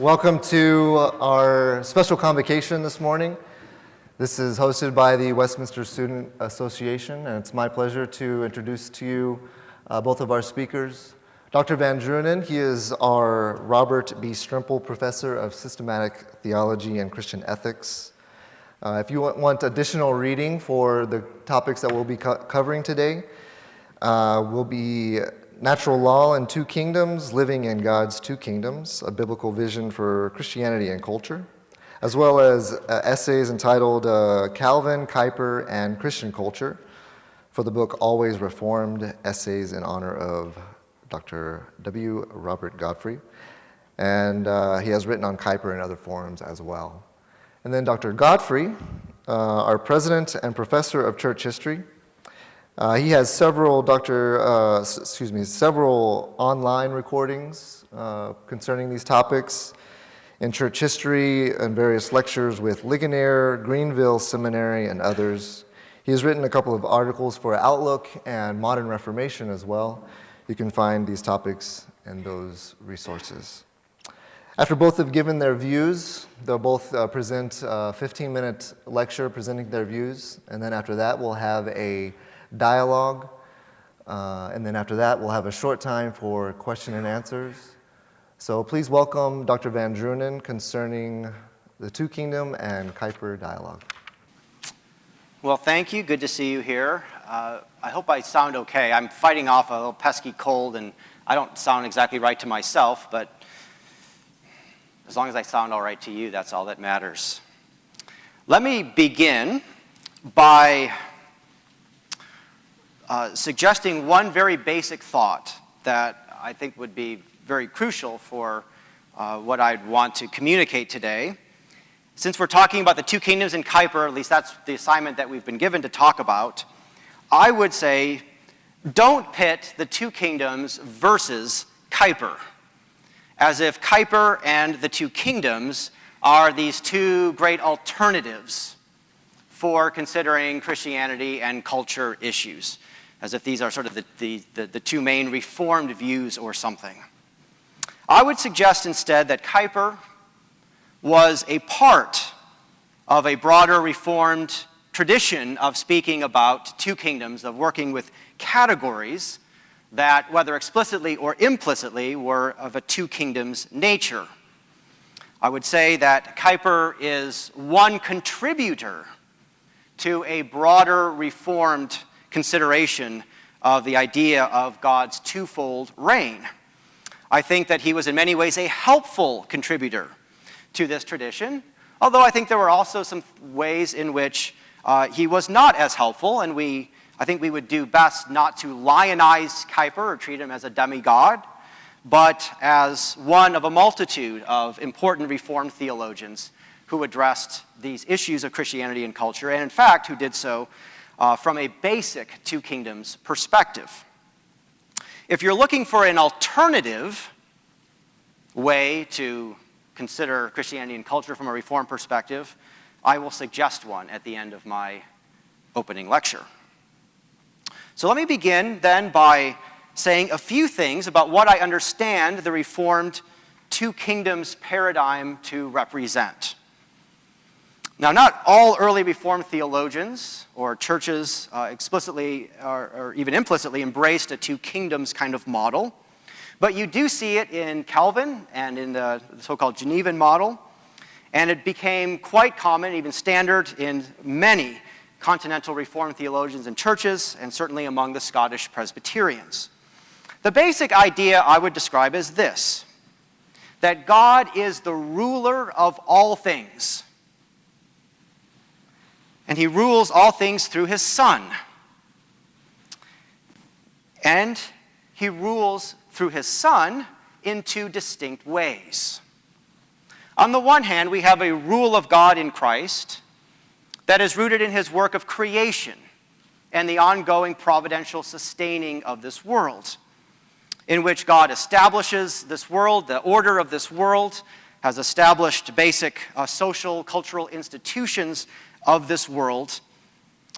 Welcome to our special convocation this morning. This is hosted by the Westminster Student Association, and it's my pleasure to introduce to you both of our speakers. Dr. VanDrunen, he is our Robert B. Strimple Professor of Systematic Theology and Christian Ethics. If you want additional reading for the topics that we'll be covering today, will be Natural Law and Two Kingdoms, Living in God's Two Kingdoms, a Biblical Vision for Christianity and Culture, as well as essays entitled Calvin, Kuyper, and Christian Culture for the book Always Reformed, Essays in Honor of Dr. W. Robert Godfrey. And he has written on Kuyper and other forums as well. And then Dr. Godfrey, our President and Professor of Church History. He has several online recordings concerning these topics in church history and various lectures with Ligonier, Greenville Seminary, and others. He has written a couple of articles for Outlook and Modern Reformation as well. You can find these topics in those resources. After both have given their views, they'll both present a 15-minute lecture presenting their views, and then after that we'll have a dialogue, and then after that we'll have a short time for question and answers. So please welcome Dr. VanDrunen concerning the Two Kingdom and Kuyper dialogue. Well, thank you. Good to see you here. I hope I sound okay. I'm fighting off a little pesky cold, and I don't sound exactly right to myself, but as long as I sound all right to you, that's all that matters. Let me begin by suggesting one very basic thought that I think would be very crucial for what I'd want to communicate today. Since we're talking about the two kingdoms in Kuyper, at least that's the assignment that we've been given to talk about, I would say don't pit the two kingdoms versus Kuyper, as if Kuyper and the two kingdoms are these two great alternatives for considering Christianity and culture issues, as if these are sort of the two main Reformed views or something. I would suggest instead that Kuyper was a part of a broader Reformed tradition of speaking about two kingdoms, of working with categories that, whether explicitly or implicitly, were of a two kingdoms nature. I would say that Kuyper is one contributor to a broader Reformed consideration of the idea of God's twofold reign. I think that he was in many ways a helpful contributor to this tradition, although I think there were also some ways in which he was not as helpful, and I think we would do best not to lionize Kuyper or treat him as a demigod, but as one of a multitude of important Reformed theologians who addressed these issues of Christianity and culture, and in fact, who did so from a basic two kingdoms perspective. If you're looking for an alternative way to consider Christianity and culture from a Reformed perspective, I will suggest one at the end of my opening lecture. So let me begin then by saying a few things about what I understand the Reformed two kingdoms paradigm to represent. Now, not all early Reformed theologians or churches explicitly or even implicitly embraced a two kingdoms kind of model, but you do see it in Calvin and in the so-called Genevan model, and it became quite common, even standard, in many continental Reformed theologians and churches, and certainly among the Scottish Presbyterians. The basic idea I would describe as this: that God is the ruler of all things, and he rules all things through his Son. And he rules through his Son in two distinct ways. On the one hand, we have a rule of God in Christ that is rooted in his work of creation and the ongoing providential sustaining of this world, in which God establishes this world, the order of this world, has established basic social, cultural institutions of this world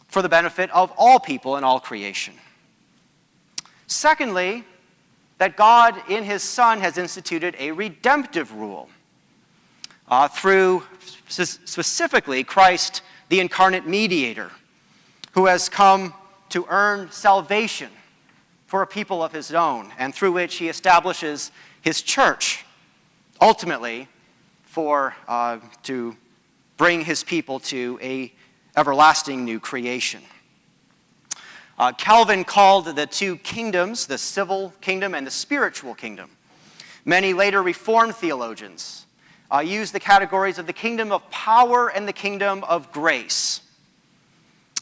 for the benefit of all people and all creation. Secondly, that God in his Son has instituted a redemptive rule through specifically Christ, the incarnate mediator, who has come to earn salvation for a people of his own, and through which he establishes his church, ultimately to bring his people to a everlasting new creation. Calvin called the two kingdoms the civil kingdom and the spiritual kingdom. Many later Reformed theologians used the categories of the kingdom of power and the kingdom of grace.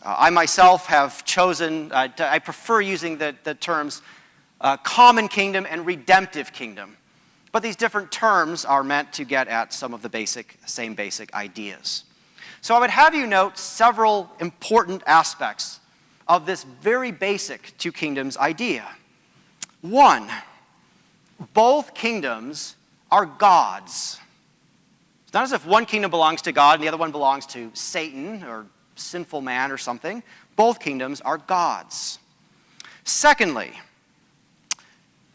I myself have chosen, I prefer using the terms common kingdom and redemptive kingdom. But these different terms are meant to get at some of the same basic ideas. So I would have you note several important aspects of this very basic two kingdoms idea. One, both kingdoms are God's. It's not as if one kingdom belongs to God and the other one belongs to Satan or sinful man or something. Both kingdoms are God's. Secondly,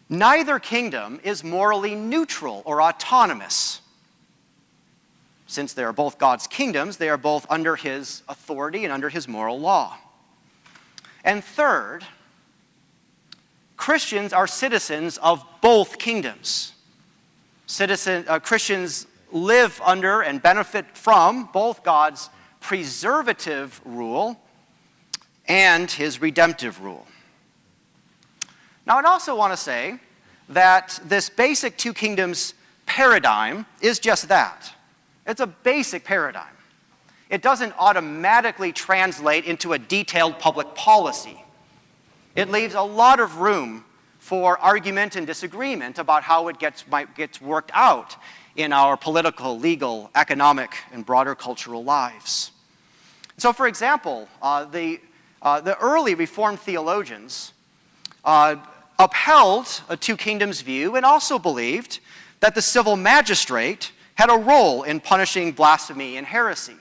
neither kingdom is morally neutral or autonomous. Since they are both God's kingdoms, they are both under his authority and under his moral law. And third, Christians are citizens of both kingdoms. Christians live under and benefit from both God's preservative rule and his redemptive rule. Now, I'd also want to say that this basic two kingdoms paradigm is just that. It's a basic paradigm. It doesn't automatically translate into a detailed public policy. It leaves a lot of room for argument and disagreement about how it gets worked out in our political, legal, economic, and broader cultural lives. So, for example, the early Reformed theologians upheld a two kingdoms view and also believed that the civil magistrate had a role in punishing blasphemy and heresy.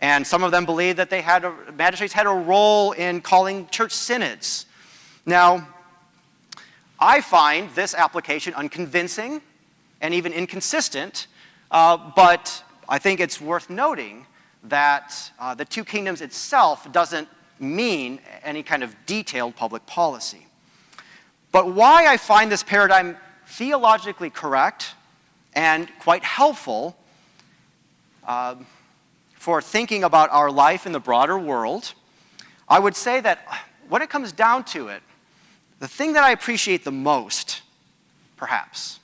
And some of them believed that magistrates had a role in calling church synods. Now, I find this application unconvincing and even inconsistent, but I think it's worth noting that the two kingdoms itself doesn't mean any kind of detailed public policy. But why I find this paradigm theologically correct and quite helpful for thinking about our life in the broader world, I would say that when it comes down to it, the thing that I appreciate the most, perhaps,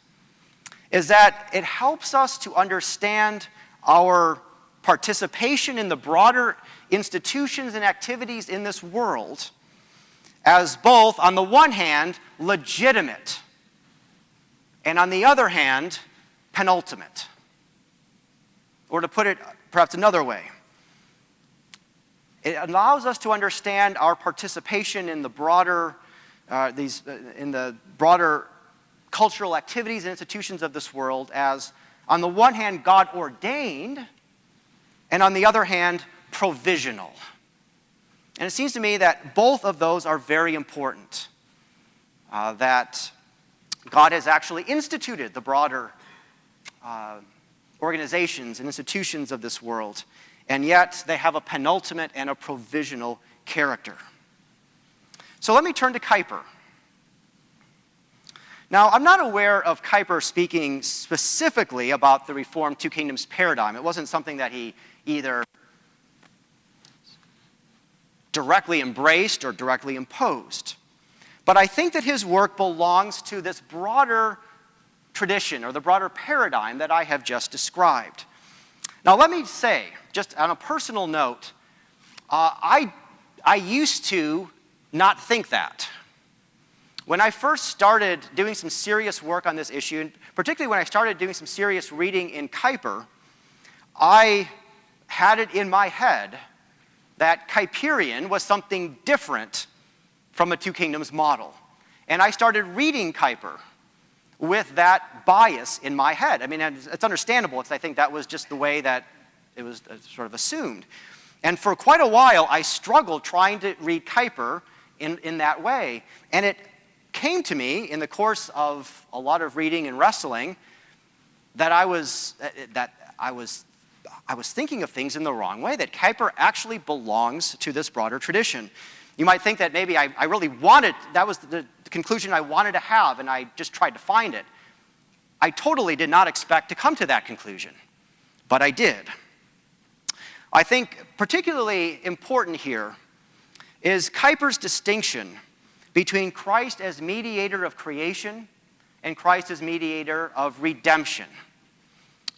is that it helps us to understand our participation in the broader institutions and activities in this world as both, on the one hand, legitimate, and on the other hand, penultimate. Or to put it perhaps another way, it allows us to understand our participation in the broader cultural activities and institutions of this world as, on the one hand, God ordained, and on the other hand, provisional. And it seems to me that both of those are very important. That God has actually instituted the broader organizations and institutions of this world, and yet they have a penultimate and a provisional character. So let me turn to Kuyper. Now, I'm not aware of Kuyper speaking specifically about the Reformed Two Kingdoms paradigm. It wasn't something that he either directly embraced or directly imposed. But I think that his work belongs to this broader tradition or the broader paradigm that I have just described. Now, let me say, just on a personal note, I used to not think that. When I first started doing some serious work on this issue, and particularly when I started doing some serious reading in Kuyper, I had it in my head that Kuyperian was something different from a two kingdoms model. And I started reading Kuyper with that bias in my head. I mean, it's understandable, because I think that was just the way that it was sort of assumed. And for quite a while, I struggled trying to read Kuyper in that way. And it came to me in the course of a lot of reading and wrestling that I was thinking of things in the wrong way, that Kuyper actually belongs to this broader tradition. You might think that maybe I really wanted, that was the conclusion I wanted to have, and I just tried to find it. I totally did not expect to come to that conclusion, but I did. I think particularly important here is Kuyper's distinction between Christ as mediator of creation and Christ as mediator of redemption.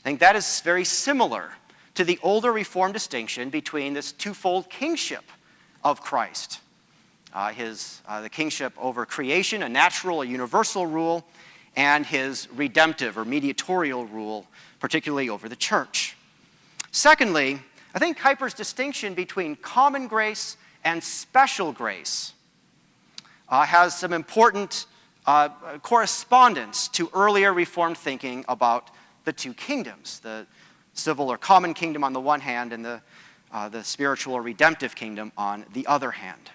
I think that is very similar to the older Reformed distinction between this twofold kingship of Christ. The kingship over creation, a natural, a universal rule, and his redemptive or mediatorial rule, particularly over the church. Secondly, I think Kuyper's distinction between common grace and special grace has some important correspondence to earlier Reformed thinking about the two kingdoms, the civil or common kingdom on the one hand and the spiritual or redemptive kingdom on the other hand.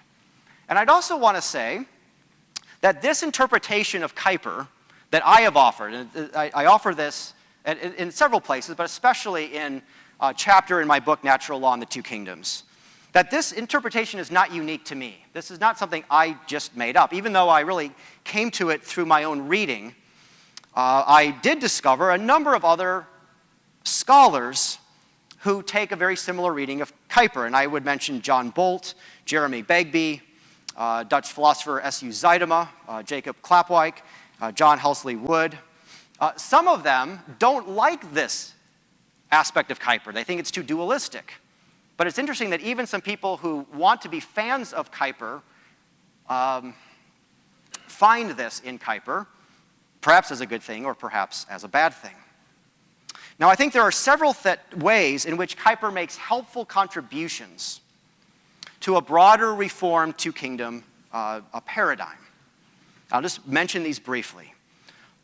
And I'd also want to say that this interpretation of Kuyper that I have offered, and I offer this in several places, but especially in a chapter in my book, Natural Law and the Two Kingdoms, that this interpretation is not unique to me. This is not something I just made up. Even though I really came to it through my own reading, I did discover a number of other scholars who take a very similar reading of Kuyper. And I would mention John Bolt, Jeremy Begbie, Dutch philosopher S.U. Zuidema, Jacob Klapwijk, John Helsley Wood. Some of them don't like this aspect of Kuyper. They think it's too dualistic. But it's interesting that even some people who want to be fans of Kuyper find this in Kuyper, perhaps as a good thing or perhaps as a bad thing. Now, I think there are several ways in which Kuyper makes helpful contributions to a broader Reformed two-kingdom paradigm. I'll just mention these briefly.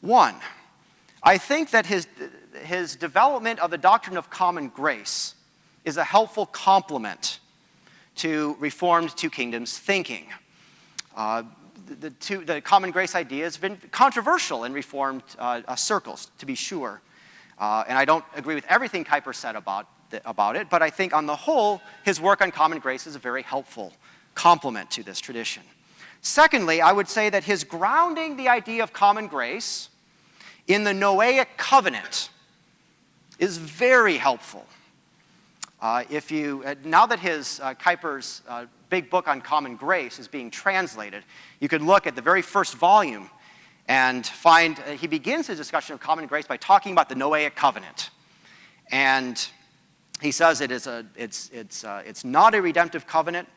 One, I think that his development of the doctrine of common grace is a helpful complement to Reformed two kingdoms thinking. The common grace idea has been controversial in Reformed circles, to be sure. And I don't agree with everything Kuyper said about it, but I think on the whole, his work on common grace is a very helpful complement to this tradition. Secondly, I would say that his grounding the idea of common grace in the Noahic covenant is very helpful. Now that Kuyper's big book on common grace is being translated, you could look at the very first volume and find he begins his discussion of common grace by talking about the Noahic covenant, and he says it's not a redemptive covenant,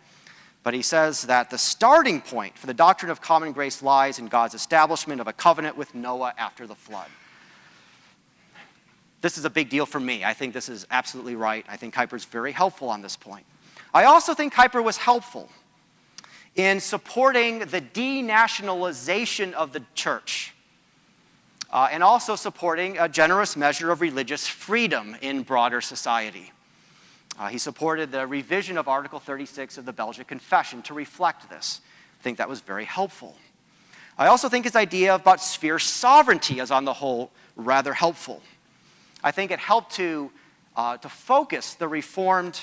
but he says that the starting point for the doctrine of common grace lies in God's establishment of a covenant with Noah after the flood. This is a big deal for me. I think this is absolutely right. I think Kuyper's very helpful on this point. I also think Kuyper was helpful in supporting the denationalization of the church and also supporting a generous measure of religious freedom in broader society. He supported the revision of Article 36 of the Belgic Confession to reflect this. I think that was very helpful. I also think his idea about sphere sovereignty is, on the whole, rather helpful. I think it helped to focus the Reformed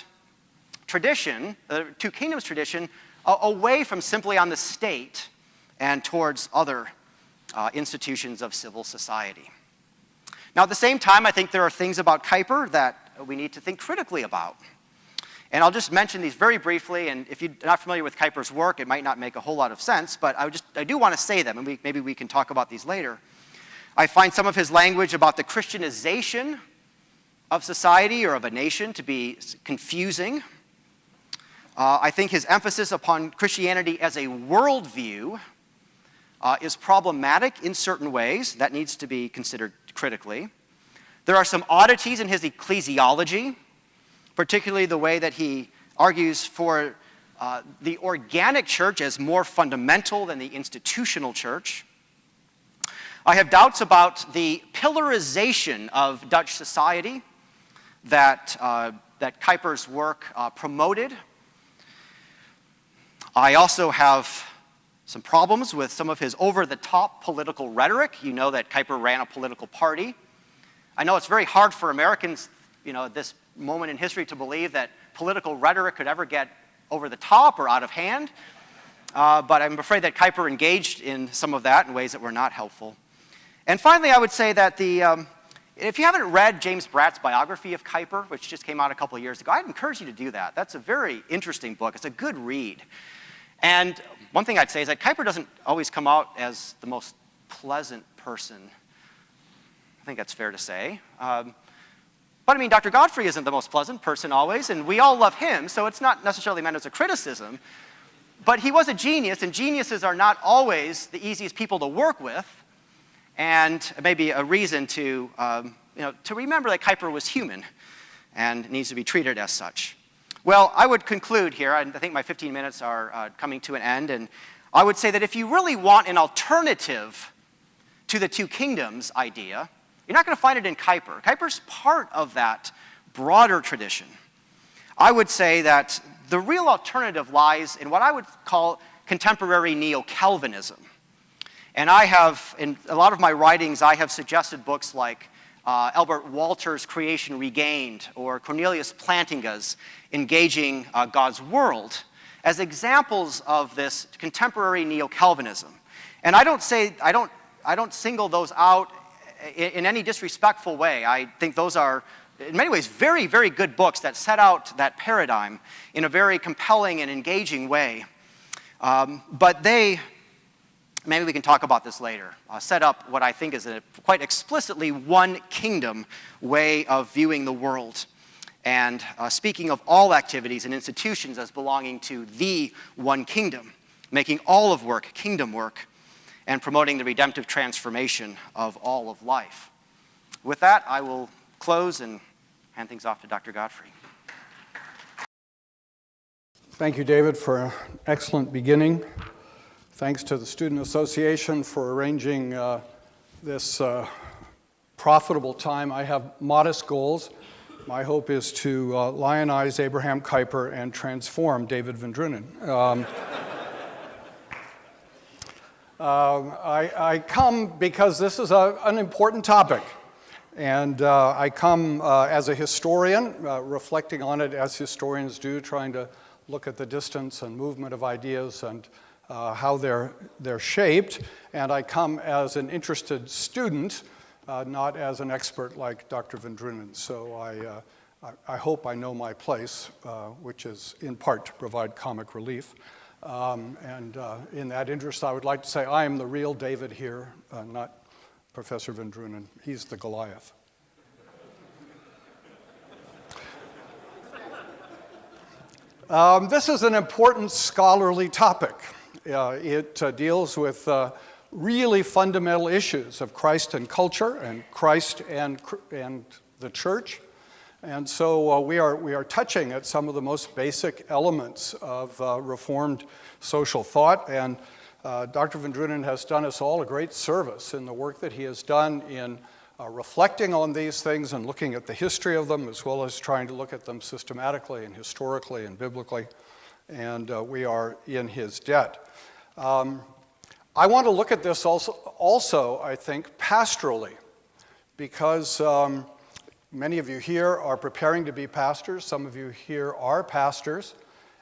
tradition, the Two Kingdoms tradition, away from simply on the state and towards other institutions of civil society. Now, at the same time, I think there are things about Kuyper that we need to think critically about. And I'll just mention these very briefly, and if you're not familiar with Kuyper's work, it might not make a whole lot of sense, but I do want to say them, and maybe we can talk about these later. I find some of his language about the Christianization of society or of a nation to be confusing. I think his emphasis upon Christianity as a worldview is problematic in certain ways. That needs to be considered critically. There are some oddities in his ecclesiology, particularly the way that he argues for the organic church as more fundamental than the institutional church. I have doubts about the pillarization of Dutch society that Kuyper's work promoted. I also have some problems with some of his over-the-top political rhetoric. You know that Kuyper ran a political party I know it's very hard for Americans, at this moment in history to believe that political rhetoric could ever get over the top or out of hand. But I'm afraid that Kuyper engaged in some of that in ways that were not helpful. And finally, I would say that if you haven't read James Bratt's biography of Kuyper, which just came out a couple of years ago, I'd encourage you to do that. That's a very interesting book. It's a good read. And one thing I'd say is that Kuyper doesn't always come out as the most pleasant person. I think that's fair to say. But I mean, Dr. Godfrey isn't the most pleasant person always, and we all love him, so it's not necessarily meant as a criticism. But he was a genius, and geniuses are not always the easiest people to work with, and maybe a reason to remember that Kuyper was human and needs to be treated as such. Well, I would conclude here. I think my 15 minutes are coming to an end, and I would say that if you really want an alternative to the two kingdoms idea, you're not going to find it in Kuyper. Kuyper's part of that broader tradition. I would say that the real alternative lies in what I would call contemporary neo-Calvinism. And I have, in a lot of my writings, I have suggested books like Albert Walter's Creation Regained or Cornelius Plantinga's Engaging God's World as examples of this contemporary neo-Calvinism. And I don't single those out in any disrespectful way. I think those are, in many ways, very, very good books that set out that paradigm in a very compelling and engaging way. But they, maybe we can talk about this later, set up what I think is a quite explicitly one kingdom way of viewing the world. And speaking of all activities and institutions as belonging to the one kingdom, making all of work kingdom work, and promoting the redemptive transformation of all of life. With that, I will close and hand things off to Dr. Godfrey. Thank you, David, for an excellent beginning. Thanks to the Student Association for arranging this profitable time. I have modest goals. My hope is to lionize Abraham Kuyper and transform David VanDrunen. I come because this is an important topic, and I come as a historian, reflecting on it as historians do, trying to look at the distance and movement of ideas and how they're shaped, and I come as an interested student, not as an expert like Dr. VanDrunen. So I hope I know my place, which is in part to provide comic relief. In that interest, I would like to say I am the real David here, not Professor VanDrunen. He's the Goliath. This is an important scholarly topic. It deals with really fundamental issues of Christ and culture, and Christ and the church. And so we are touching at some of the most basic elements of Reformed social thought. And Dr. VanDrunen has done us all a great service in the work that he has done in reflecting on these things and looking at the history of them, as well as trying to look at them systematically and historically and biblically. And we are in his debt. I want to look at this also, I think, pastorally, because many of you here are preparing to be pastors. Some of you here are pastors.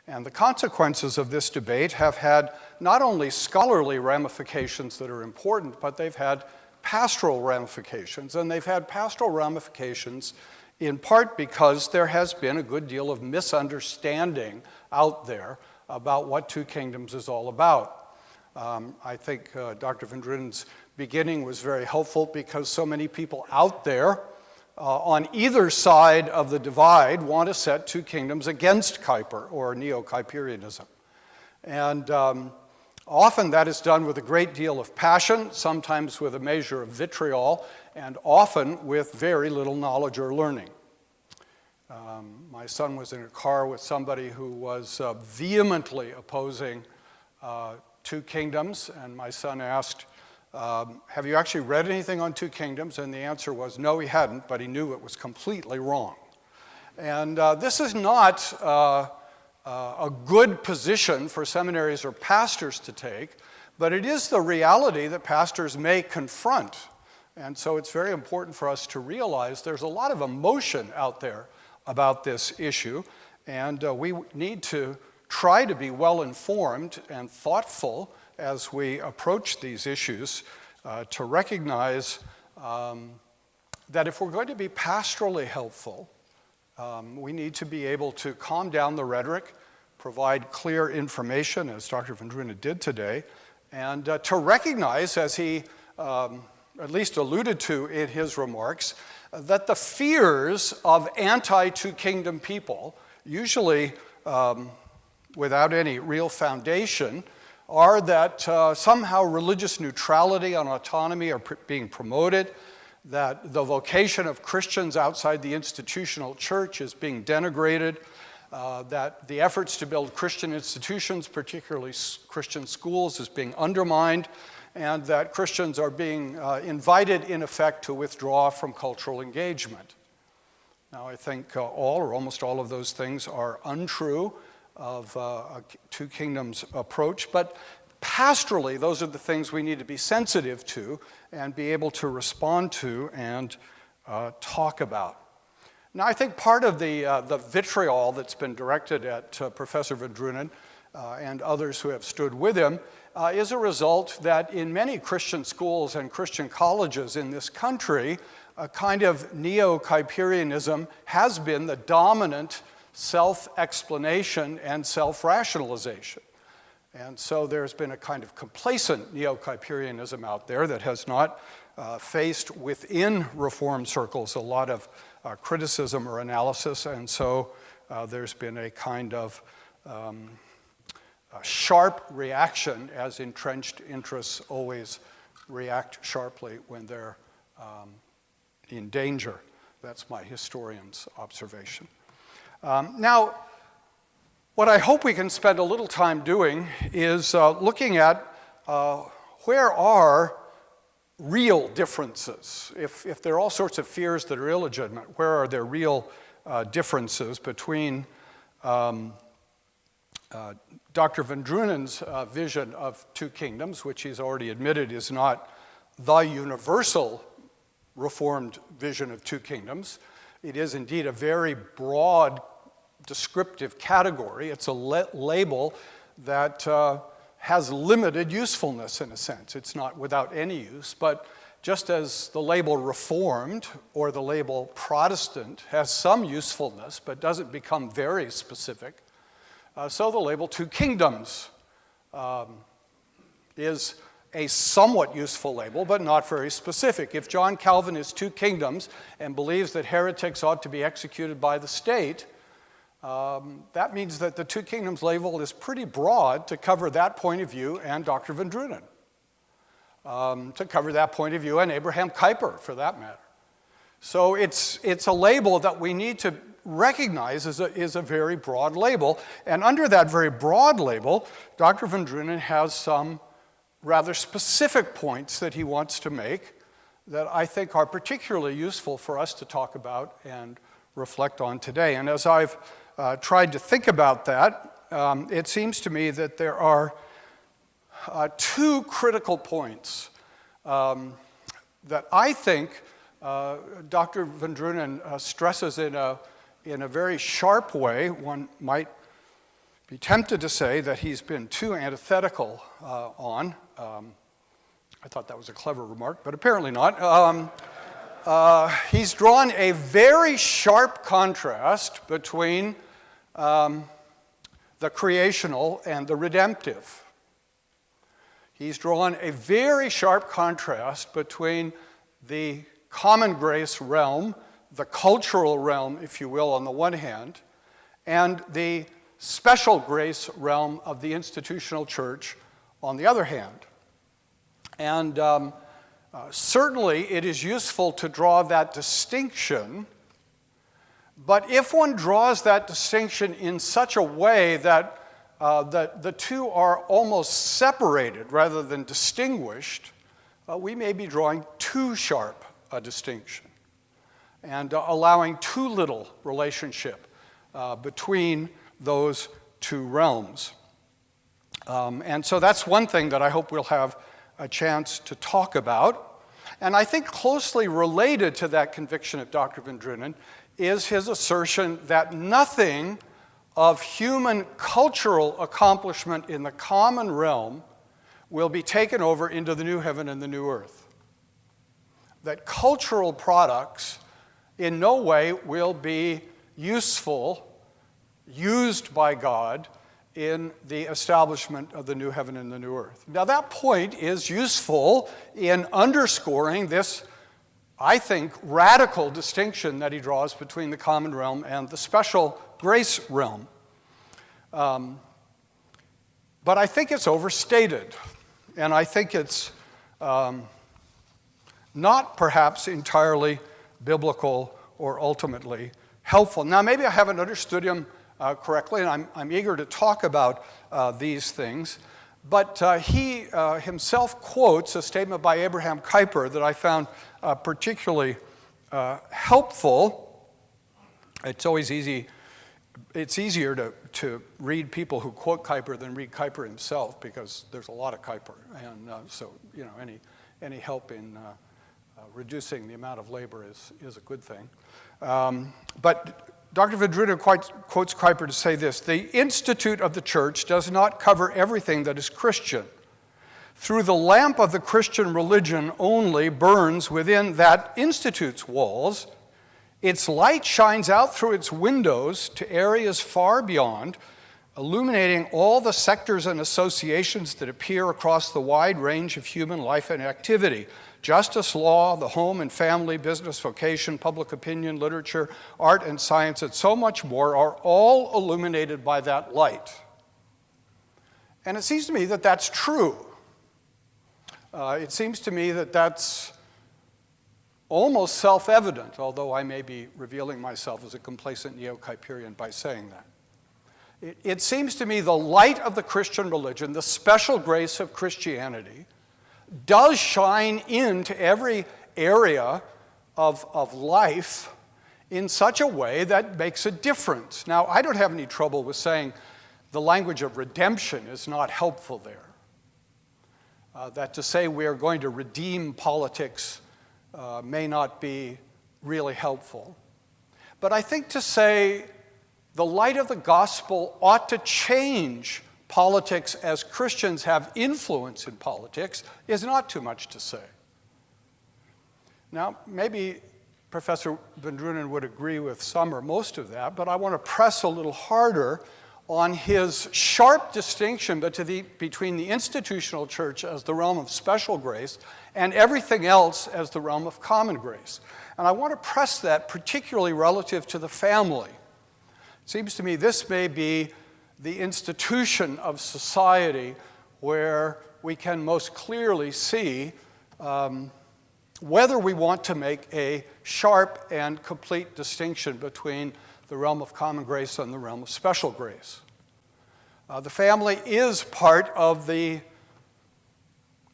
And the consequences of this debate have had not only scholarly ramifications that are important, but they've had pastoral ramifications. And they've had pastoral ramifications in part because there has been a good deal of misunderstanding out there about what Two Kingdoms is all about. I think Dr. VanDrunen's beginning was very helpful because so many people out there on either side of the divide want to set two kingdoms against Kuyper or neo-Kuyperianism. And often that is done with a great deal of passion, sometimes with a measure of vitriol, and often with very little knowledge or learning. My son was in a car with somebody who was vehemently opposing Two Kingdoms, and my son asked, have you actually read anything on Two Kingdoms? And the answer was no, he hadn't, but he knew it was completely wrong. And this is not a good position for seminaries or pastors to take, but it is the reality that pastors may confront And so it's very important for us to realize there's a lot of emotion out there about this issue, and we need to try to be well informed and thoughtful as we approach these issues to recognize that if we're going to be pastorally helpful, we need to be able to calm down the rhetoric, provide clear information, as Dr. VanDrunen did today, and to recognize, as he at least alluded to in his remarks, that the fears of anti-two-kingdom people, usually without any real foundation, are that somehow religious neutrality and autonomy are being promoted, that the vocation of Christians outside the institutional church is being denigrated, that the efforts to build Christian institutions, particularly Christian schools, is being undermined, and that Christians are being invited, in effect, to withdraw from cultural engagement. Now, I think all or almost all of those things are untrue of a two kingdoms approach, but pastorally, those are the things we need to be sensitive to and be able to respond to and talk about. Now, I think part of the vitriol that's been directed at Professor VanDrunen and others who have stood with him is a result that in many Christian schools and Christian colleges in this country, a kind of neo-Kuyperianism has been the dominant self-explanation and self-rationalization. And so there's been a kind of complacent neo-Kuyperianism out there that has not faced within Reformed circles a lot of criticism or analysis, and so there's been a kind of a sharp reaction, as entrenched interests always react sharply when they're in danger. That's my historian's observation. Now, what I hope we can spend a little time doing is looking at where are real differences. If there are all sorts of fears that are illegitimate, where are there real differences between Dr. VanDrunen's vision of two kingdoms, which he's already admitted is not the universal Reformed vision of two kingdoms. It is indeed a very broad descriptive category. It's a label that has limited usefulness in a sense. It's not without any use, but just as the label Reformed or the label Protestant has some usefulness but doesn't become very specific, so the label Two Kingdoms is a somewhat useful label, but not very specific. If John Calvin is Two Kingdoms and believes that heretics ought to be executed by the state, that means that the Two Kingdoms label is pretty broad to cover that point of view and Dr. VanDrunen, to cover that point of view and Abraham Kuyper, for that matter. So it's a label that we need to recognize is a very broad label, and under that very broad label, Dr. VanDrunen has some rather specific points that he wants to make that I think are particularly useful for us to talk about and reflect on today. And as I've tried to think about that, it seems to me that there are two critical points that I think Dr. VanDrunen stresses in a very sharp way. One might be tempted to say that he's been too antithetical on. I thought that was a clever remark, but apparently not. He's drawn a very sharp contrast between the creational and the redemptive. He's drawn a very sharp contrast between the common grace realm, the cultural realm, if you will, on the one hand, and the special grace realm of the institutional church on the other hand. And certainly it is useful to draw that distinction, but if one draws that distinction in such a way that the two are almost separated rather than distinguished, we may be drawing too sharp a distinction and allowing too little relationship between those two realms. And so that's one thing that I hope we'll have a chance to talk about. And I think closely related to that conviction of Dr. VanDrunen is his assertion that nothing of human cultural accomplishment in the common realm will be taken over into the new heaven and the new earth. That cultural products in no way will be useful, used by God in the establishment of the new heaven and the new earth. Now that point is useful in underscoring this, I think, radical distinction that he draws between the common realm and the special grace realm. But I think it's overstated, and I think it's not perhaps entirely biblical or ultimately helpful. Now, maybe I haven't understood him correctly, and I'm eager to talk about these things, but he himself quotes a statement by Abraham Kuyper that I found particularly helpful. It's always easy. It's easier to read people who quote Kuyper than read Kuyper himself, because there's a lot of Kuyper, and so any help in reducing the amount of labor is a good thing. But Dr. VanDrunen quotes Kuyper to say this: "The institute of the church does not cover everything that is Christian. Through the lamp of the Christian religion only burns within that institute's walls. Its light shines out through its windows to areas far beyond, illuminating all the sectors and associations that appear across the wide range of human life and activity. Justice, law, the home and family, business, vocation, public opinion, literature, art and science, and so much more are all illuminated by that light." And it seems to me that that's true. It seems to me that that's almost self-evident, although I may be revealing myself as a complacent neo-Kuyperian by saying that. It seems to me the light of the Christian religion, the special grace of Christianity, does shine into every area of life in such a way that makes a difference. Now, I don't have any trouble with saying the language of redemption is not helpful there. That to say we are going to redeem politics may not be really helpful. But I think to say the light of the gospel ought to change politics as Christians have influence in politics is not too much to say. Now, maybe Professor VanDrunen would agree with some or most of that, but I want to press a little harder on his sharp distinction between the institutional church as the realm of special grace and everything else as the realm of common grace. And I want to press that particularly relative to the family. It seems to me this may be the institution of society where we can most clearly see whether we want to make a sharp and complete distinction between the realm of common grace and the realm of special grace. The family is part of the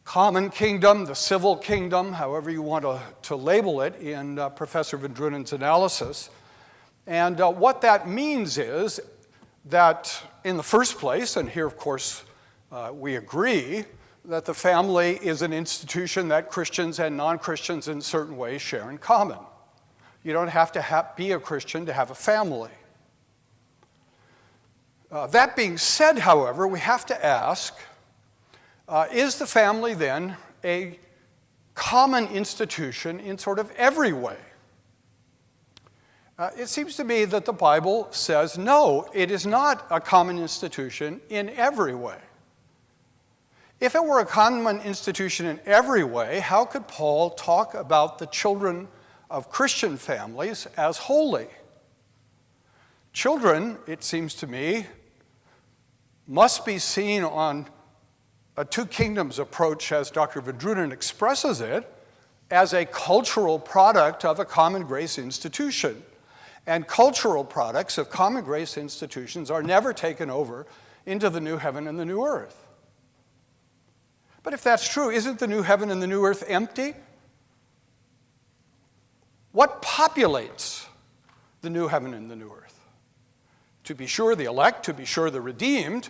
common kingdom, the civil kingdom, however you want to label it in Professor VanDrunen's analysis. And what that means is that in the first place, and here of course we agree, that the family is an institution that Christians and non-Christians in certain ways share in common. You don't have to be a Christian to have a family. That being said, however, we have to ask, is the family then a common institution in sort of every way? It seems to me that the Bible says, no, it is not a common institution in every way. If it were a common institution in every way, how could Paul talk about the children of Christian families as holy? Children, it seems to me, must be seen on a two kingdoms approach, as Dr. VanDrunen expresses it, as a cultural product of a common grace institution. And cultural products of common grace institutions are never taken over into the new heaven and the new earth. But if that's true, isn't the new heaven and the new earth empty? What populates the new heaven and the new earth? To be sure, the elect, to be sure, the redeemed,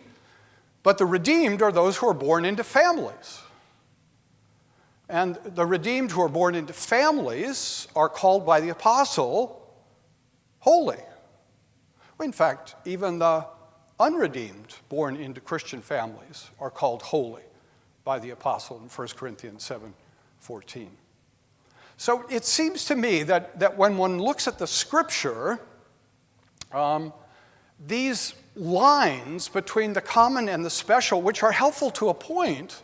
but the redeemed are those who are born into families. And the redeemed who are born into families are called by the apostle holy. In fact, even the unredeemed born into Christian families are called holy by the apostle in 1 Corinthians 7:14. So it seems to me that when one looks at the scripture, these lines between the common and the special, which are helpful to a point,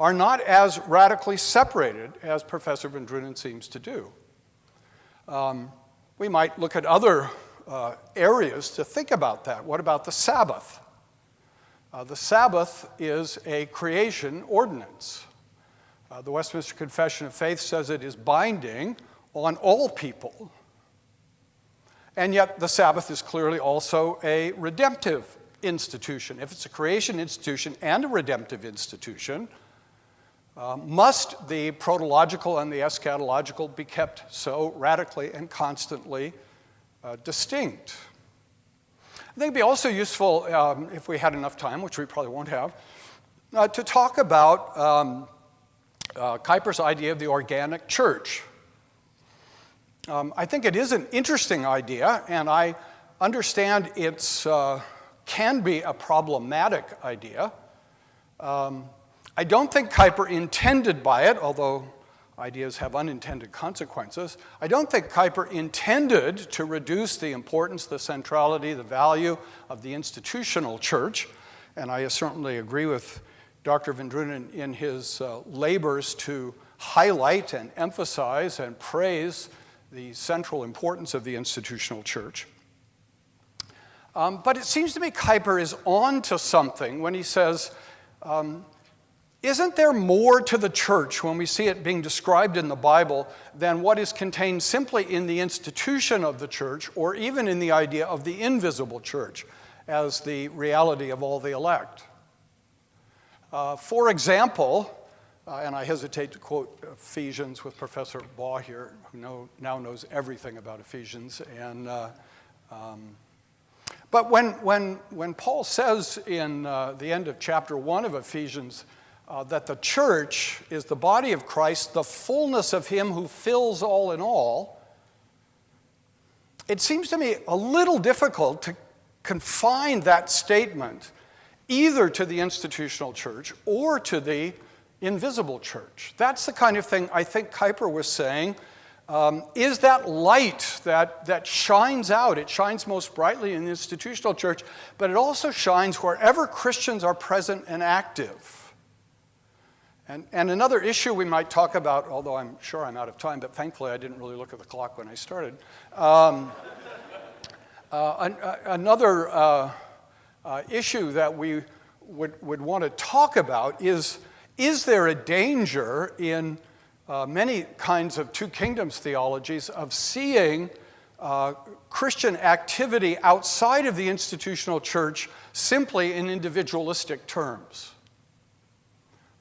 are not as radically separated as Professor VanDrunen seems to do. We might look at other areas to think about that. What about the Sabbath? The Sabbath is a creation ordinance. The Westminster Confession of Faith says it is binding on all people. And yet the Sabbath is clearly also a redemptive institution. If it's a creation institution and a redemptive institution, must the protological and the eschatological be kept so radically and constantly distinct? I think it'd be also useful, if we had enough time, which we probably won't have, to talk about Kuyper's idea of the organic church. I think it is an interesting idea, and I understand it can be a problematic idea. I don't think Kuyper intended by it, although ideas have unintended consequences. I don't think Kuyper intended to reduce the importance, the centrality, the value of the institutional church, and I certainly agree with Dr. VanDrunen in his labors to highlight and emphasize and praise the central importance of the institutional church. But it seems to me Kuyper is on to something when he says, isn't there more to the church when we see it being described in the Bible than what is contained simply in the institution of the church or even in the idea of the invisible church as the reality of all the elect? For example, and I hesitate to quote Ephesians with Professor Baugh here, who now knows everything about Ephesians. But when Paul says in the end of chapter 1 of Ephesians that the church is the body of Christ, the fullness of him who fills all in all, it seems to me a little difficult to confine that statement either to the institutional church or to the invisible church. That's the kind of thing I think Kuyper was saying is that light that shines out. It shines most brightly in the institutional church, but it also shines wherever Christians are present and active. And another issue we might talk about, although I'm sure I'm out of time, but thankfully I didn't really look at the clock when I started. Another issue that we would want to talk about is there a danger in many kinds of two kingdoms theologies of seeing Christian activity outside of the institutional church simply in individualistic terms?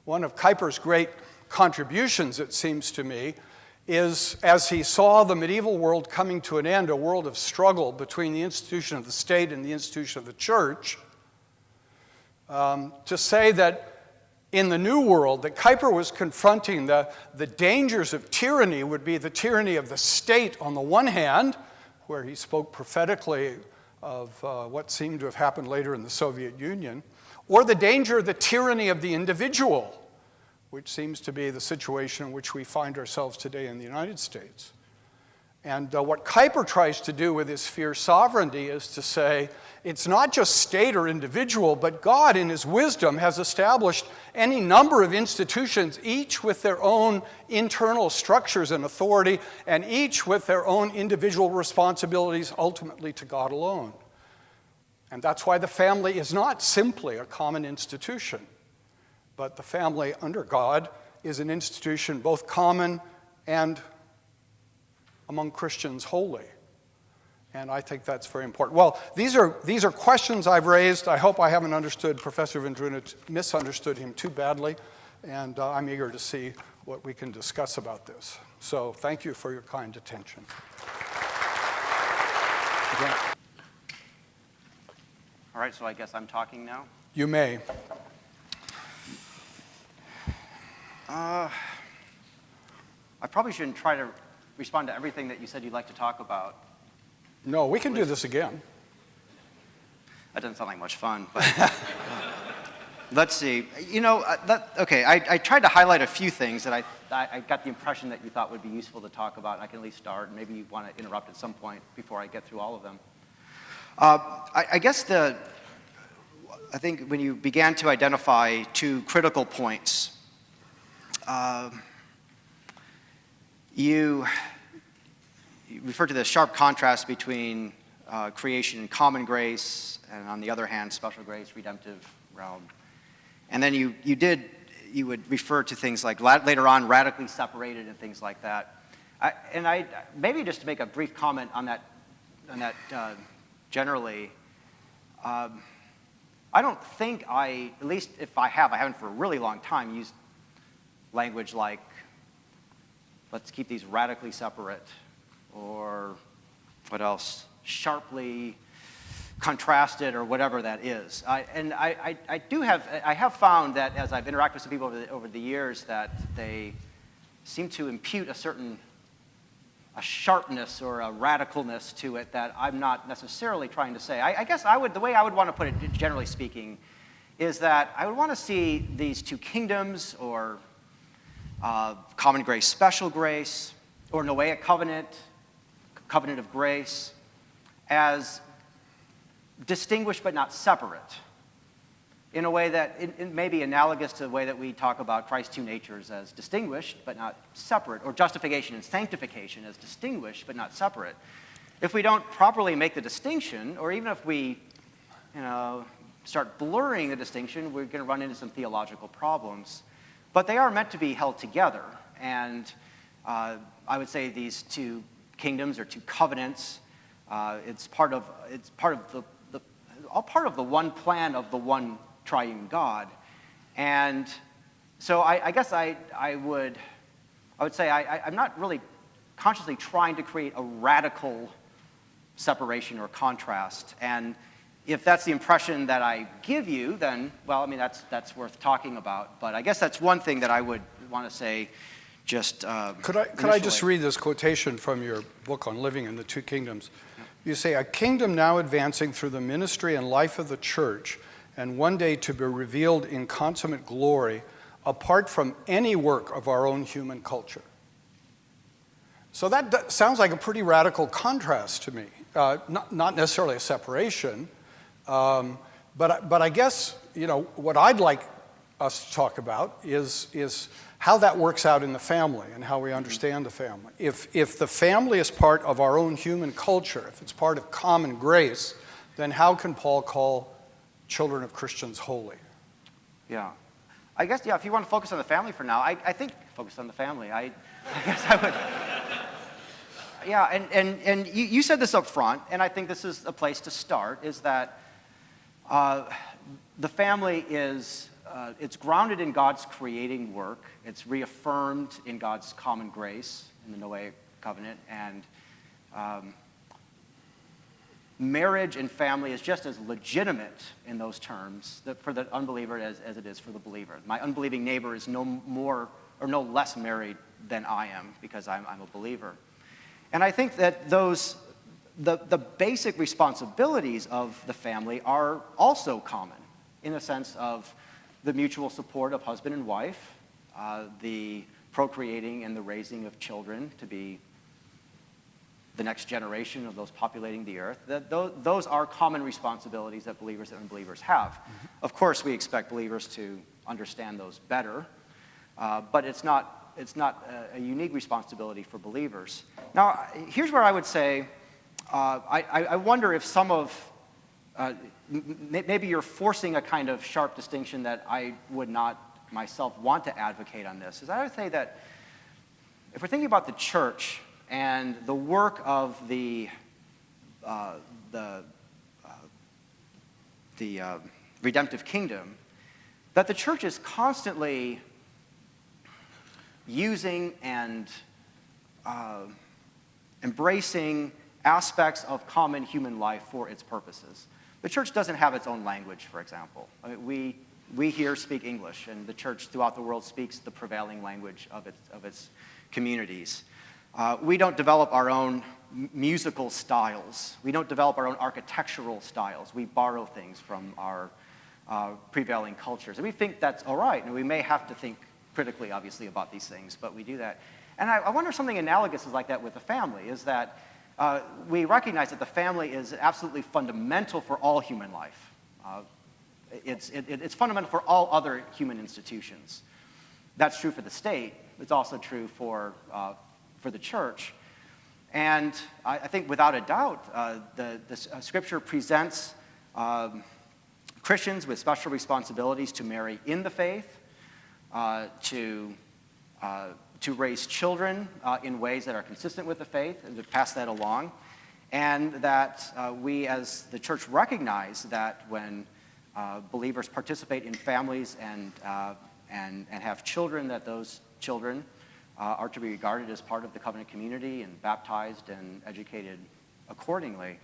One of Kuyper's great contributions, it seems to me, is as he saw the medieval world coming to an end, a world of struggle between the institution of the state and the institution of the church, to say that in the New World, that Kuyper was confronting the dangers of tyranny would be the tyranny of the state on the one hand, where he spoke prophetically of what seemed to have happened later in the Soviet Union, or the danger of the tyranny of the individual, which seems to be the situation in which we find ourselves today in the United States. And what Kuyper tries to do with his fierce sovereignty is to say, it's not just state or individual, but God in his wisdom has established any number of institutions, each with their own internal structures and authority, and each with their own individual responsibilities ultimately to God alone. And that's why the family is not simply a common institution, but the family under God is an institution both common and among Christians holy. And I think that's very important. Well, these are questions I've raised. I hope I haven't understood Professor VanDrunen, misunderstood him too badly, and I'm eager to see what we can discuss about this. So thank you for your kind attention. Again. All right, so I guess I'm talking now. You may. I probably shouldn't try to respond to everything that you said you'd like to talk about. No, we can do this again. That doesn't sound like much fun, but let's see. Okay, I tried to highlight a few thing that I got the impression that you thought would be useful to talk about, and I can at least start, and maybe you want to interrupt at some point before I get through all of them. I guess I think when you began to identify two critical points, you referred to the sharp contrast between creation and common grace, and on the other hand, special grace, redemptive realm. And then you would refer to things like later on radically separated and things like that. Maybe just to make a brief comment on that generally, I don't think at least if I haven't for a really long time used language like, let's keep these radically separate, or what else, sharply contrasted, or whatever that is. I have found that as I've interacted with some people over the years that they seem to impute a sharpness or a radicalness to it that I'm not necessarily trying to say. I guess the way I would want to put it, generally speaking, is that I would want to see these two kingdoms, or common grace, special grace, or Noahic covenant of grace, as distinguished but not separate, in a way that it may be analogous to the way that we talk about Christ's two natures as distinguished but not separate, or justification and sanctification as distinguished but not separate. If we don't properly make the distinction, or even if we start blurring the distinction, we're going to run into some theological problems. But they are meant to be held together, and I would say these two kingdoms or two covenants, it's part of the one plan of the one triune God. And so I guess I would say I'm not really consciously trying to create a radical separation or contrast. And if that's the impression that I give you, then, well, I mean, that's worth talking about. But I guess that's one thing that I would want to say just Could I just read this quotation from your book on living in the two kingdoms? You say, a kingdom now advancing through the ministry and life of the church, and one day to be revealed in consummate glory, apart from any work of our own human culture. So that sounds like a pretty radical contrast to me. Not necessarily a separation, but I guess what I'd like us to talk about is how that works out in the family and how we understand the family. If the family is part of our own human culture, if it's part of common grace, then how can Paul call children of Christians holy? Yeah. I guess, if you want to focus on the family for now, I think focus on the family. I guess I would. Yeah, and you said this up front, and I think this is a place to start, is that the family is, it's grounded in God's creating work. It's reaffirmed in God's common grace in the Noahic covenant, and marriage and family is just as legitimate in those terms for the unbeliever as it is for the believer. My unbelieving neighbor is no more or no less married than I am because I'm a believer. And I think that the basic responsibilities of the family are also common in the sense of the mutual support of husband and wife, the procreating and the raising of children to be the next generation of those populating the earth. Those are common responsibilities that believers and unbelievers have. Mm-hmm. Of course, we expect believers to understand those better, but it's not a unique responsibility for believers. Now, here's where I would say, I wonder if some of, maybe you're forcing a kind of sharp distinction that I would not myself want to advocate on this, is I would say that if we're thinking about the church and the work of the redemptive kingdom, that the church is constantly using and embracing aspects of common human life for its purposes. The church doesn't have its own language, for example. I mean, we here speak English, and the church throughout the world speaks the prevailing language of its communities. We don't develop our own musical styles. We don't develop our own architectural styles. We borrow things from our prevailing cultures. And we think that's all right, and we may have to think critically, obviously, about these things, but we do that. And I wonder if something analogous is like that with the family, is that we recognize that the family is absolutely fundamental for all human life. It's fundamental for all other human institutions. That's true for the state. It's also true for the church. And I think without a doubt, the Scripture presents Christians with special responsibilities to marry in the faith, to raise children in ways that are consistent with the faith, and to pass that along. And that we as the church recognize that when believers participate in families and have children, that those children are to be regarded as part of the covenant community and baptized and educated accordingly.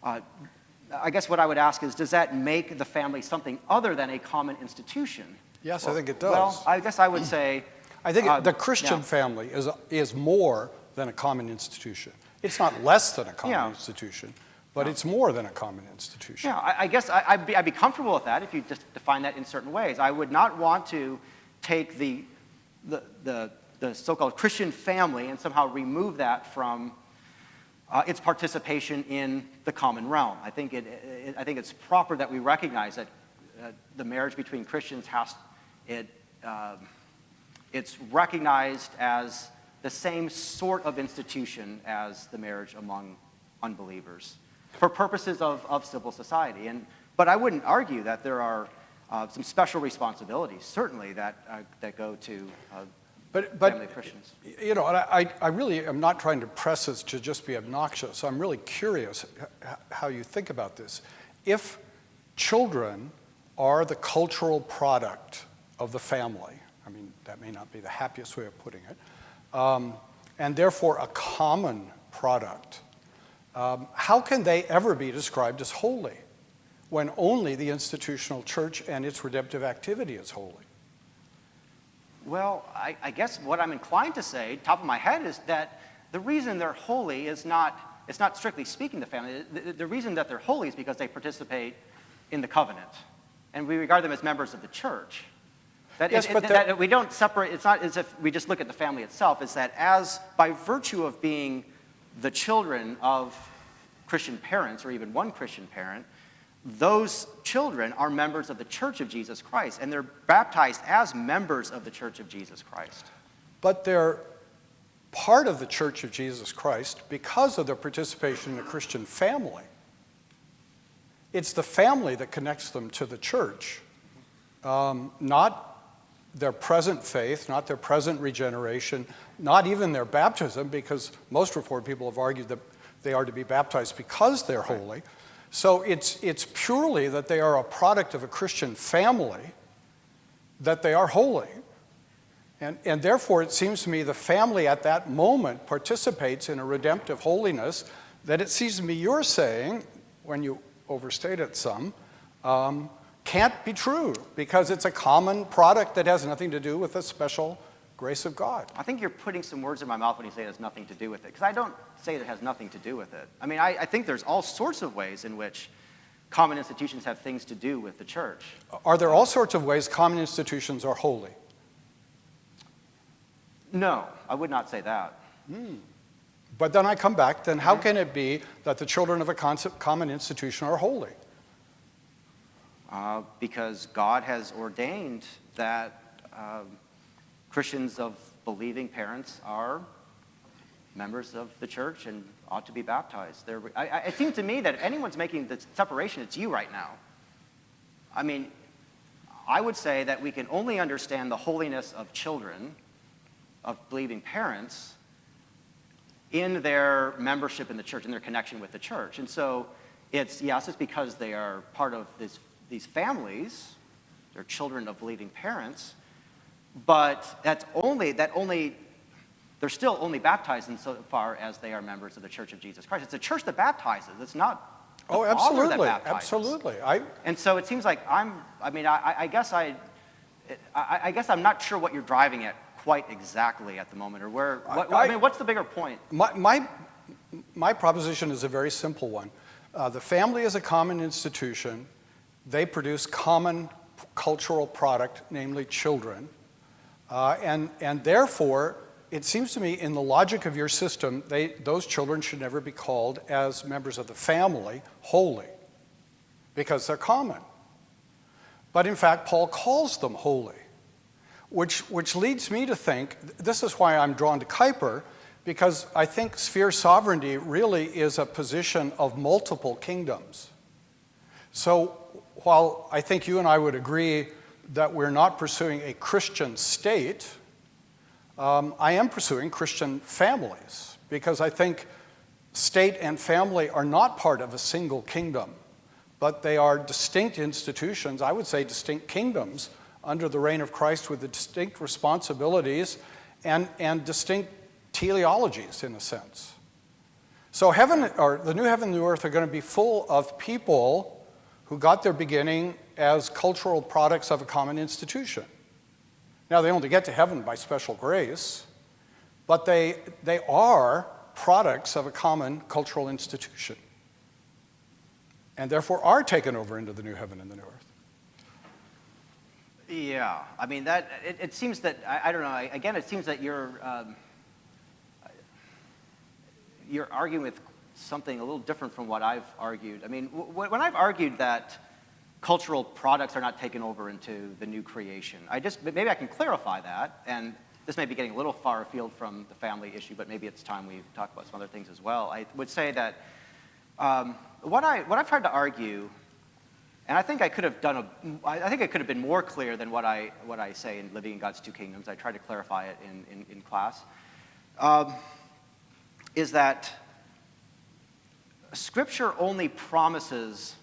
I guess what I would ask is, does that make the family something other than a common institution? Yes, I think it does. Well, I guess I would say... I think the Christian family is more than a common institution. It's not less than a common institution, but it's more than a common institution. Yeah, I guess I'd be comfortable with that if you just define that in certain ways. I would not want to take the so-called Christian family and somehow remove that from its participation in the common realm. I think it's proper that we recognize that the marriage between Christians it's recognized as the same sort of institution as the marriage among unbelievers for purposes of civil society. But I wouldn't argue that there are some special responsibilities, certainly, that go to family of Christians. You know, I really am not trying to press this to just be obnoxious. I'm really curious how you think about this. If children are the cultural product of the family, I mean, that may not be the happiest way of putting it, and therefore a common product, how can they ever be described as holy when only the institutional church and its redemptive activity is holy? Well, I guess what I'm inclined to say, top of my head, is that the reason they're holy is it's not strictly speaking the family. The reason that they're holy is because they participate in the covenant, and we regard them as members of the church. That we don't separate. It's not as if we just look at the family itself. It's that as by virtue of being the children of Christian parents, or even one Christian parent, those children are members of the Church of Jesus Christ, and they're baptized as members of the Church of Jesus Christ. But they're part of the Church of Jesus Christ because of their participation in a Christian family. It's the family that connects them to the church, not their present faith, not their present regeneration, not even their baptism, because most Reformed people have argued that they are to be baptized because they're holy. So it's purely that they are a product of a Christian family, that they are holy. And therefore, it seems to me the family at that moment participates in a redemptive holiness that it seems to me you're saying, when you overstate it some, can't be true, because it's a common product that has nothing to do with the special grace of God. I think you're putting some words in my mouth when you say it has nothing to do with it, because I don't say it has nothing to do with it. I mean, I think there's all sorts of ways in which common institutions have things to do with the church. Are there all sorts of ways common institutions are holy? No, I would not say that. But then I come back, then how can it be that the children of a common institution are holy? Because God has ordained that Christians of believing parents are members of the church and ought to be baptized. It seems to me that if anyone's making the separation, it's you right now. I mean, I would say that we can only understand the holiness of children, of believing parents, in their membership in the church, in their connection with the church. And so it's because they are part of these families, they're children of believing parents, but they're still only baptized insofar as they are members of the Church of Jesus Christ. It's the church that baptizes. It's not Oh, Father that absolutely, baptizes. absolutely. And so it seems like I guess I'm not sure what you're driving at quite exactly at the moment, or what's the bigger point? My proposition is a very simple one. The family is a common institution. They produce common cultural product, namely children. And therefore, it seems to me, in the logic of your system, those children should never be called, as members of the family, holy, because they're common. But in fact, Paul calls them holy, which leads me to think, this is why I'm drawn to Kuyper, because I think sphere sovereignty really is a position of multiple kingdoms. So while I think you and I would agree that we're not pursuing a Christian state, I am pursuing Christian families, because I think state and family are not part of a single kingdom, but they are distinct institutions, I would say distinct kingdoms, under the reign of Christ, with the distinct responsibilities and distinct teleologies, in a sense. So the new heaven and new earth are going to be full of people who got their beginning as cultural products of a common institution. Now, they only get to heaven by special grace, but they are products of a common cultural institution, and therefore are taken over into the new heaven and the new earth. Yeah, I mean, that it seems that, I don't know, again, it seems that you're arguing with something a little different from what I've argued. I mean, when I've argued that cultural products are not taken over into the new creation, maybe I can clarify that, and this may be getting a little far afield from the family issue, but maybe it's time we talk about some other things as well. I would say that what I've tried to argue, and I think I could have been more clear than what I say in Living in God's Two Kingdoms. I tried to clarify it in class. Is that Scripture only promises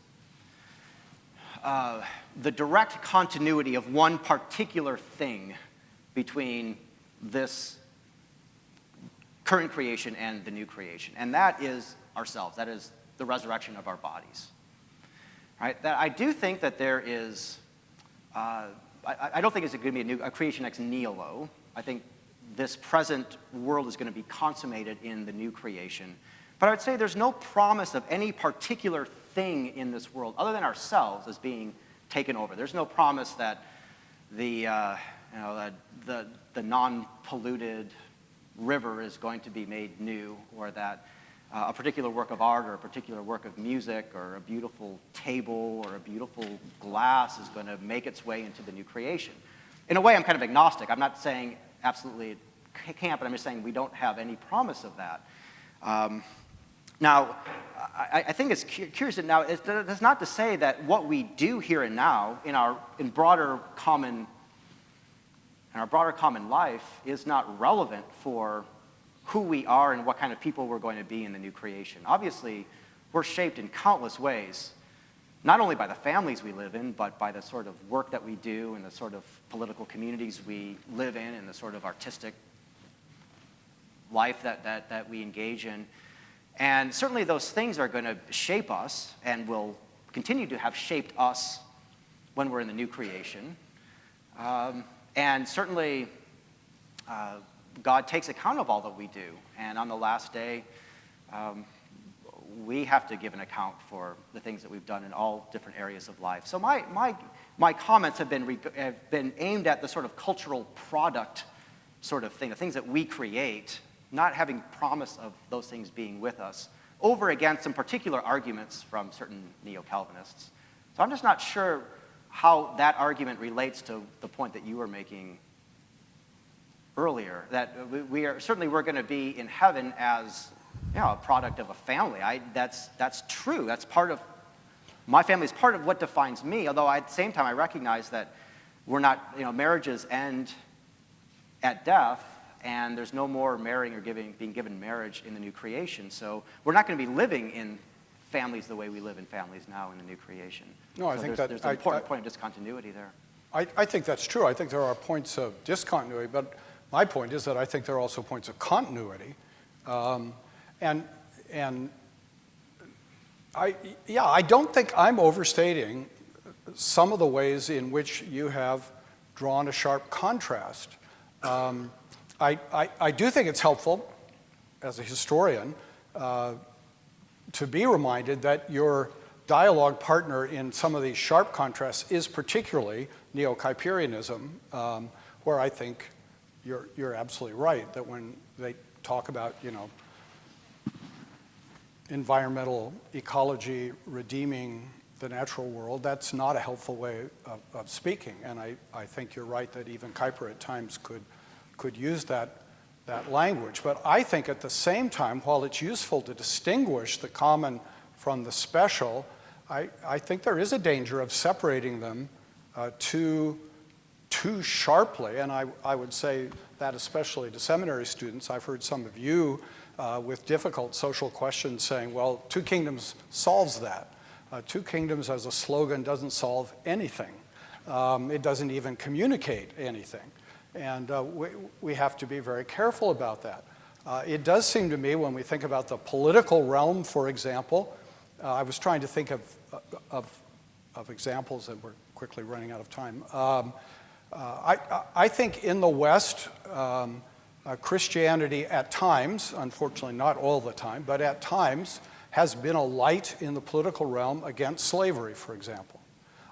the direct continuity of one particular thing between this current creation and the new creation, and that is ourselves. That is the resurrection of our bodies. Right? That I do think that there is. I don't think it's going to be a creation ex nihilo. I think this present world is going to be consummated in the new creation. But I would say there's no promise of any particular thing in this world other than ourselves as being taken over. There's no promise that the non-polluted river is going to be made new, or that a particular work of art or a particular work of music or a beautiful table or a beautiful glass is going to make its way into the new creation. In a way, I'm kind of agnostic. I'm not saying absolutely it can't, but I'm just saying we don't have any promise of that. Now, I think it's curious that now, that's not to say that what we do here and now in our broader common life is not relevant for who we are and what kind of people we're going to be in the new creation. Obviously, we're shaped in countless ways, not only by the families we live in, but by the sort of work that we do and the sort of political communities we live in and the sort of artistic life that we engage in. And certainly those things are going to shape us and will continue to have shaped us when we're in the new creation. And certainly God takes account of all that we do. And on the last day, we have to give an account for the things that we've done in all different areas of life. So my comments have been aimed at the sort of cultural product sort of thing, the things that we create, not having promise of those things being with us, over against some particular arguments from certain neo-Calvinists. So I'm just not sure how that argument relates to the point that you were making earlier, that we're going to be in heaven as a product of a family. That's true. That's part of my family, is part of what defines me. Although at the same time, I recognize that we're not. Marriages end at death, and there's no more marrying or being given marriage in the new creation. So we're not going to be living in families the way we live in families now in the new creation. No, I think there's an important point of discontinuity there. I think that's true. I think there are points of discontinuity, but my point is that I think there are also points of continuity. And I don't think I'm overstating some of the ways in which you have drawn a sharp contrast. I do think it's helpful, as a historian, to be reminded that your dialogue partner in some of these sharp contrasts is particularly Neo-Kuyperianism, where I think you're absolutely right, that when they talk about, environmental ecology redeeming the natural world, that's not a helpful way of speaking. And I think you're right that even Kuyper at times could use that language. But I think at the same time, while it's useful to distinguish the common from the special, I think there is a danger of separating them too sharply. And I would say that especially to seminary students. I've heard some of you with difficult social questions saying, well, two kingdoms solves that. Two kingdoms as a slogan doesn't solve anything. It doesn't even communicate anything. And we have to be very careful about that. It does seem to me, when we think about the political realm, for example, I was trying to think of examples, and we're quickly running out of time. I think in the West, Christianity at times, unfortunately not all the time, but at times has been a light in the political realm against slavery, for example.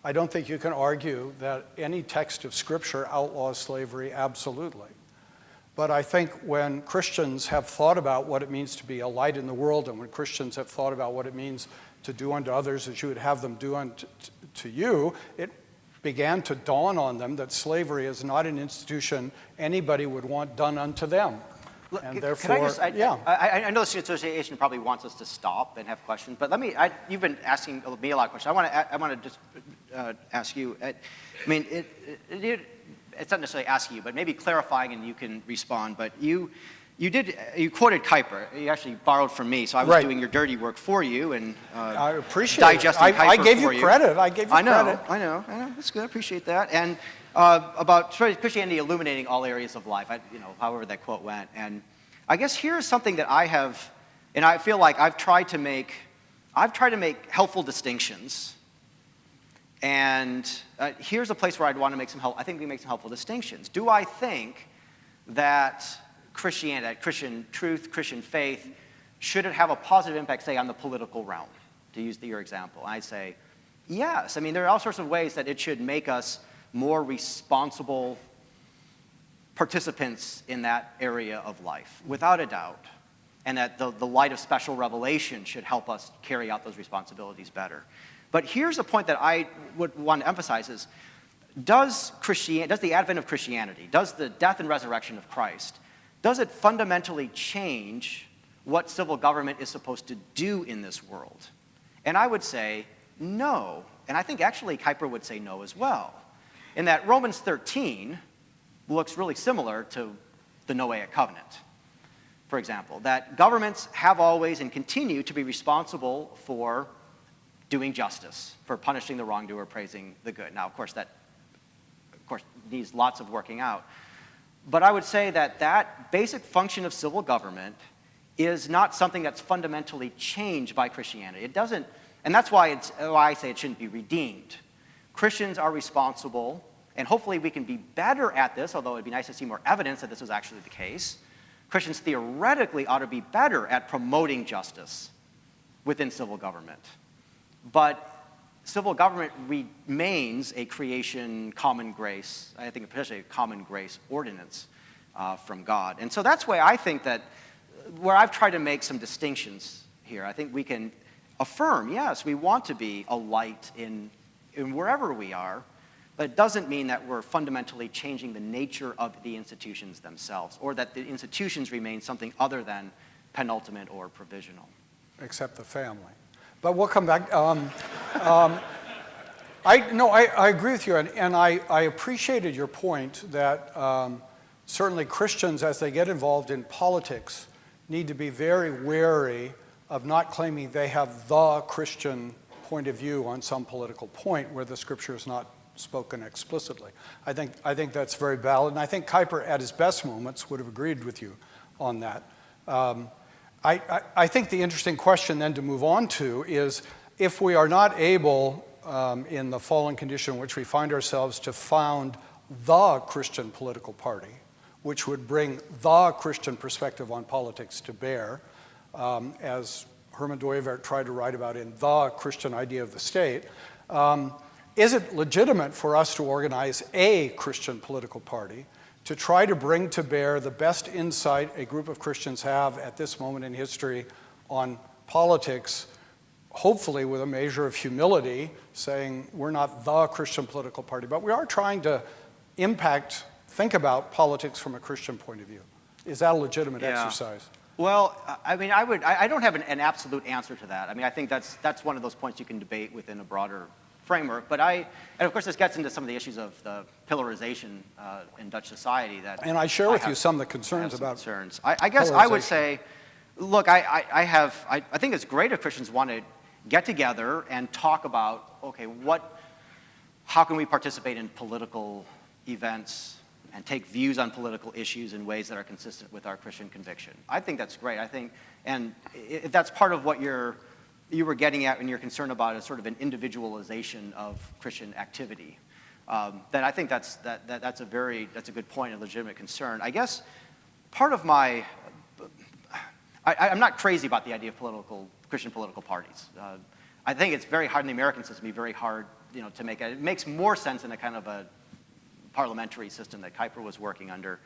I don't think you can argue that any text of Scripture outlaws slavery absolutely. But I think when Christians have thought about what it means to be a light in the world, and when Christians have thought about what it means to do unto others as you would have them do unto you, it began to dawn on them that slavery is not an institution anybody would want done unto them. And therefore, I know the Student Association probably wants us to stop and have questions, but you've been asking me a lot of questions. I want to just ask you, it's not necessarily asking you, but maybe clarifying and you can respond, but you quoted Kuyper. You actually borrowed from me, so I was doing your dirty work for you and I appreciate digesting it. Kuyper I gave for you credit. I gave you credit. I know. That's good. I appreciate that. And about Christianity illuminating all areas of life, however that quote went. And I guess here's something that I have, and I feel like I've tried to make helpful distinctions. And here's a place where I'd want to make some helpful distinctions. Do I think that Christianity, that Christian truth, Christian faith, should it have a positive impact, say, on the political realm, to use your example? I say, yes. There are all sorts of ways that it should make us more responsible participants in that area of life, without a doubt. And that the light of special revelation should help us carry out those responsibilities better. But here's a point that I would want to emphasize is, does the advent of Christianity, does the death and resurrection of Christ, does it fundamentally change what civil government is supposed to do in this world? And I would say no. And I think actually Kuyper would say no as well. In that Romans 13 looks really similar to the Noahic covenant, for example, that governments have always and continue to be responsible for doing justice, for punishing the wrongdoer, praising the good. Now, of course, needs lots of working out. But I would say that basic function of civil government is not something that's fundamentally changed by Christianity. It doesn't, and that's why I say it shouldn't be redeemed. Christians are responsible, and hopefully we can be better at this, although it'd be nice to see more evidence that this was actually the case. Christians theoretically ought to be better at promoting justice within civil government. But civil government remains a creation common grace, I think especially a common grace ordinance from God. And so that's why I think that where I've tried to make some distinctions here, I think we can affirm, yes, we want to be a light in wherever we are, but it doesn't mean that we're fundamentally changing the nature of the institutions themselves, or that the institutions remain something other than penultimate or provisional. Except the family. But we'll come back. I agree with you, and I appreciated your point that certainly Christians, as they get involved in politics, need to be very wary of not claiming they have the Christian point of view on some political point where the Scripture is not spoken explicitly. I think that's very valid, and I think Kuyper, at his best moments, would have agreed with you on that. I think the interesting question then to move on to is, if we are not able, in the fallen condition in which we find ourselves, to found the Christian political party, which would bring the Christian perspective on politics to bear, as Herman Dooyeweerd tried to write about in The Christian Idea of the State, is it legitimate for us to organize a Christian political party to try to bring to bear the best insight a group of Christians have at this moment in history on politics, hopefully with a measure of humility, saying we're not the Christian political party, but we are trying to think about politics from a Christian point of view? Is that a legitimate exercise? Well, I mean, I don't have an absolute answer to that. I mean, I think that's one of those points you can debate within a broader framework. But and of course, this gets into some of the issues of the pillarization in Dutch society. And I share with you some of the concerns about concerns. I guess I would say, look, I think it's great if Christians want to get together and talk about, okay, how can we participate in political events and take views on political issues in ways that are consistent with our Christian conviction. I think that's great. And if that's part of what you were getting at when you're concerned about is sort of an individualization of Christian activity, then I think that's a good point, a legitimate concern. I guess part of I'm not crazy about the idea of Christian political parties. I think it's very hard in the American system, very hard, to make it. It makes more sense in a kind of a parliamentary system that Kuyper was working under.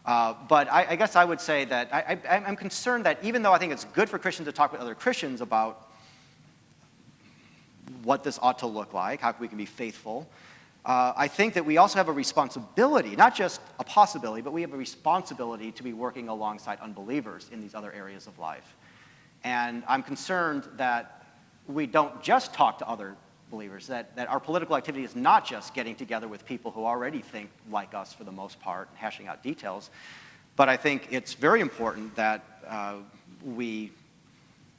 But I guess I would say that I'm concerned that even though I think it's good for Christians to talk with other Christians about what this ought to look like, how we can be faithful, I think that we also have a responsibility, not just a possibility, but we have a responsibility to be working alongside unbelievers in these other areas of life. And I'm concerned that we don't just talk to other believers, that our political activity is not just getting together with people who already think like us for the most part and hashing out details, but I think it's very important that we,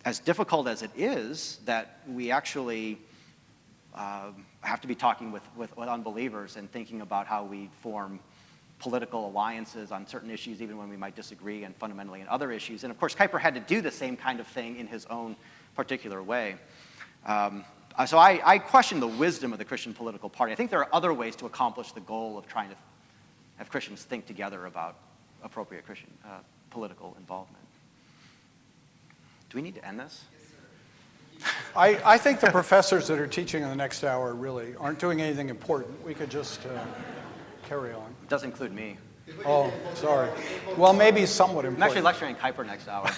as difficult as it is, that we actually have to be talking with unbelievers and thinking about how we form political alliances on certain issues, even when we might disagree, and fundamentally in other issues. And of course, Kuyper had to do the same kind of thing in his own particular way. So I question the wisdom of the Christian political party. I think there are other ways to accomplish the goal of trying to have Christians think together about appropriate Christian political involvement. Do we need to end this? I think the professors that are teaching in the next hour really aren't doing anything important. We could just carry on. It does include me. Oh, sorry. Well, maybe somewhat important. I'm actually lecturing Kuyper next hour.